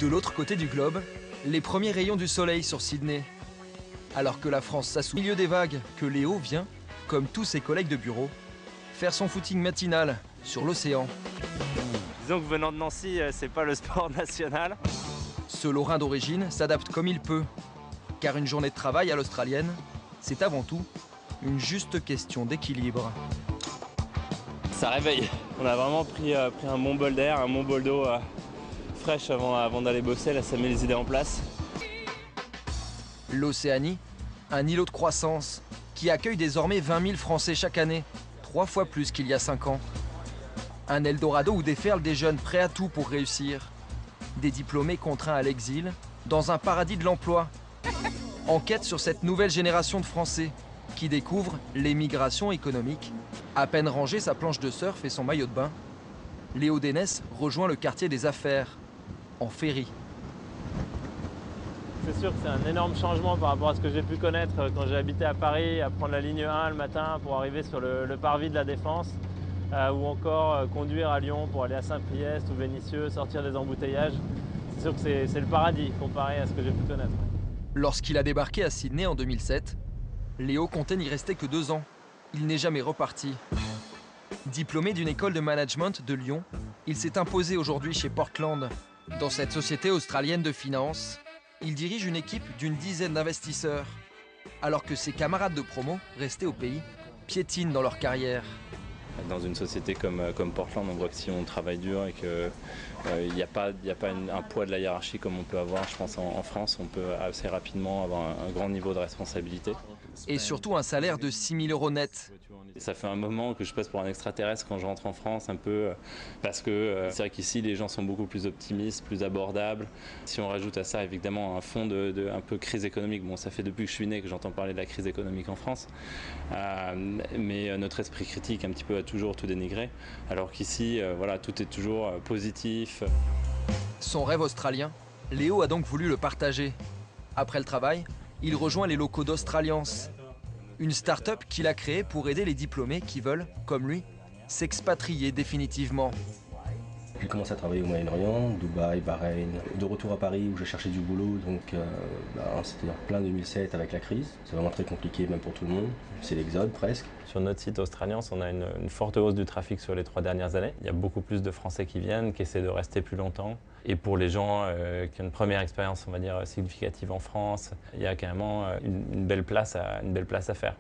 De l'autre côté du globe, les premiers rayons du soleil sur Sydney. Alors que la France s'assoupit au milieu des vagues, que Léo vient, comme tous ses collègues de bureau, faire son footing matinal sur l'océan. Disons que venant de Nancy, c'est pas le sport national. Ce Lorrain d'origine s'adapte comme il peut, car une journée de travail à l'australienne, c'est avant tout une juste question d'équilibre. Ça réveille. On a vraiment pris un bon bol d'air, un bon bol d'eau fraîche avant d'aller bosser. Là, ça met les idées en place. L'Océanie, un îlot de croissance qui accueille désormais 20 000 Français chaque année, 3 fois plus qu'il y a 5 ans. Un Eldorado où déferlent des jeunes prêts à tout pour réussir. Des diplômés contraints à l'exil, dans un paradis de l'emploi. Enquête sur cette nouvelle génération de Français qui découvre l'émigration économique. À peine rangé sa planche de surf et son maillot de bain, Léo Dénès rejoint le quartier des affaires, en ferry. C'est sûr que c'est un énorme changement par rapport à ce que j'ai pu connaître quand j'ai habité à Paris, à prendre la ligne 1 le matin pour arriver sur le parvis de la Défense, ou encore conduire à Lyon pour aller à Saint-Priest ou Vénissieux, sortir des embouteillages. C'est sûr que c'est le paradis comparé à ce que j'ai pu connaître. Lorsqu'il a débarqué à Sydney en 2007, Léo comptait n'y rester que 2 ans. Il n'est jamais reparti. Diplômé d'une école de management de Lyon, il s'est imposé aujourd'hui chez Portland. Dans cette société australienne de finance, il dirige une équipe d'une dizaine d'investisseurs, alors que ses camarades de promo, restés au pays, piétinent dans leur carrière. Dans une société comme Portland, on voit que si on travaille dur et qu'il n'y a pas un poids de la hiérarchie comme on peut avoir, je pense, en France, on peut assez rapidement avoir un grand niveau de responsabilité. Et surtout un salaire de 6 000 € net. Ça fait un moment que je passe pour un extraterrestre quand je rentre en France, un peu, parce que c'est vrai qu'ici les gens sont beaucoup plus optimistes, plus abordables. Si on rajoute à ça évidemment un fond de un peu crise économique, bon ça fait depuis que je suis né que j'entends parler de la crise économique en France, mais notre esprit critique un petit peu a toujours tout dénigré, alors qu'ici voilà, tout est toujours positif. Son rêve australien, Léo a donc voulu le partager. Après le travail, il rejoint les locaux d'Australiance, une start-up qu'il a créée pour aider les diplômés qui veulent, comme lui, s'expatrier définitivement. J'ai commencé à travailler au Moyen-Orient, Dubaï, Bahreïn, de retour à Paris où j'ai cherché du boulot, donc c'était en plein 2007 avec la crise. C'est vraiment très compliqué même pour tout le monde, c'est l'exode presque. Sur notre site Australiance, on a une forte hausse du trafic sur les 3 dernières années. Il y a beaucoup plus de Français qui viennent, qui essaient de rester plus longtemps. Et pour les gens qui ont une première expérience, on va dire, significative en France, il y a carrément une belle place à faire.